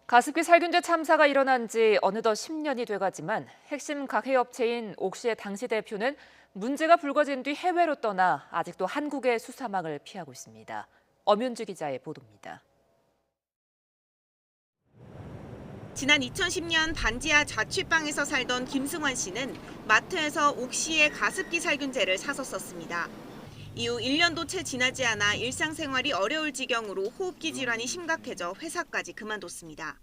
가습기 살균제 참사가 일어난 지 어느덧 10년이 돼가지만 핵심 가해업체인 옥시의 당시 대표는 문제가 불거진 뒤 해외로 떠나 아직도 한국의 수사망을 피하고 있습니다. 엄윤주 기자의 보도입니다. 지난 2010년 반지하 자취방에서 살던 김승환 씨는 마트에서 옥시의 가습기 살균제를 사서 썼습니다. 이후 1년도 채 지나지 않아 일상생활이 어려울 지경으로 호흡기 질환이 심각해져 회사까지 그만뒀습니다.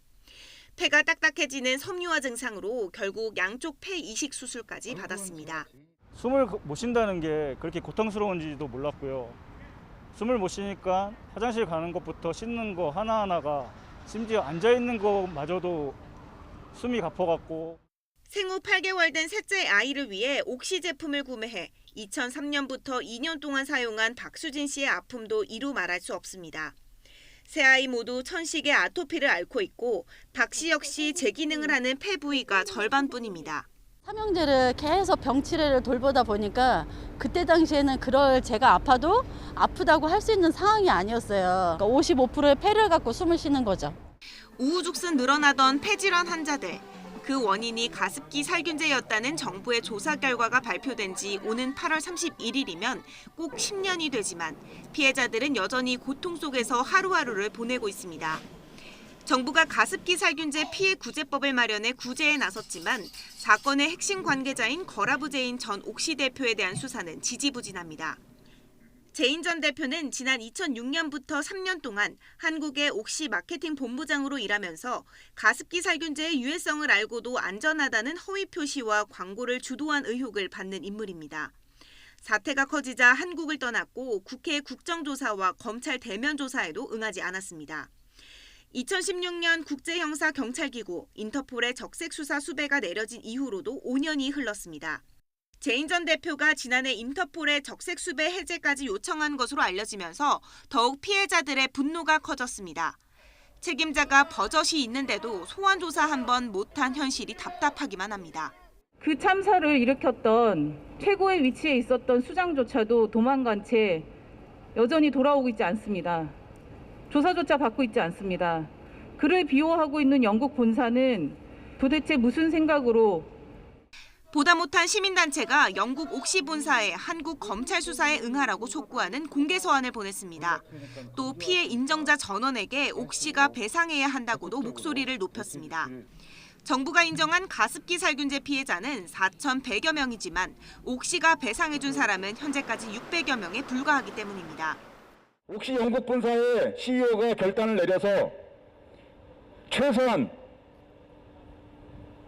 폐가 딱딱해지는 섬유화 증상으로 결국 양쪽 폐 이식 수술까지 받았습니다. 숨을 못 쉰다는 게 그렇게 고통스러운지도 몰랐고요. 숨을 못 쉬니까 화장실 가는 것부터 씻는 거 하나하나가 심지어 앉아있는 거마저도 숨이 가퍼갖고. 생후 8개월 된 셋째 아이를 위해 옥시 제품을 구매해 2003년부터 2년 동안 사용한 박수진 씨의 아픔도 이루 말할 수 없습니다. 세 아이 모두 천식의 아토피를 앓고 있고 박 씨 역시 재기능을 하는 폐 부위가 절반뿐입니다. 삼형제를 계속 병치레를 돌보다 보니까 그때 당시에는 그럴 제가 아파도 아프다고 할 수 있는 상황이 아니었어요. 그러니까 55%의 폐를 갖고 숨을 쉬는 거죠. 우후죽순 늘어나던 폐질환 환자들. 그 원인이 가습기 살균제였다는 정부의 조사 결과가 발표된 지 오는 8월 31일이면 꼭 10년이 되지만 피해자들은 여전히 고통 속에서 하루하루를 보내고 있습니다. 정부가 가습기 살균제 피해 구제법을 마련해 구제에 나섰지만 사건의 핵심 관계자인 거라부제인 전 옥시 대표에 대한 수사는 지지부진합니다. 제인 전 대표는 지난 2006년부터 3년 동안 한국의 옥시 마케팅 본부장으로 일하면서 가습기 살균제의 유해성을 알고도 안전하다는 허위 표시와 광고를 주도한 의혹을 받는 인물입니다. 사태가 커지자 한국을 떠났고 국회 국정조사와 검찰 대면 조사에도 응하지 않았습니다. 2016년 국제형사경찰기구 인터폴의 적색 수사 수배가 내려진 이후로도 5년이 흘렀습니다. 제인 전 대표가 지난해 인터폴의 적색 수배 해제까지 요청한 것으로 알려지면서 더욱 피해자들의 분노가 커졌습니다. 책임자가 버젓이 있는데도 소환 조사 한 번 못한 현실이 답답하기만 합니다. 그 참사를 일으켰던 최고의 위치에 있었던 수장조차도 도망간 채 여전히 돌아오고 있지 않습니다. 조사조차 받고 있지 않습니다. 그를 비호하고 있는 영국 본사는 도대체 무슨 생각으로 보다 못한 시민단체가 영국 옥시 본사에 한국 검찰 수사에 응하라고 촉구하는 공개 서한을 보냈습니다. 또 피해 인정자 전원에게 옥시가 배상해야 한다고도 목소리를 높였습니다. 정부가 인정한 가습기 살균제 피해자는 4,100여 명이지만 옥시가 배상해준 사람은 현재까지 600여 명에 불과하기 때문입니다. 옥시 영국 본사의 CEO가 결단을 내려서 최소한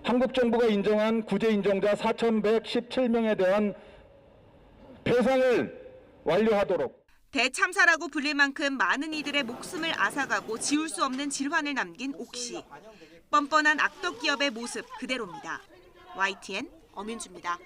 한국 정부가 인정한 구제 인정자 4,117명에 대한 배상을 완료하도록. 대참사라고 불릴 만큼 많은 이들의 목숨을 앗아가고 지울 수 없는 질환을 남긴 옥시. 뻔뻔한 악덕 기업의 모습 그대로입니다. YTN 엄윤주입니다.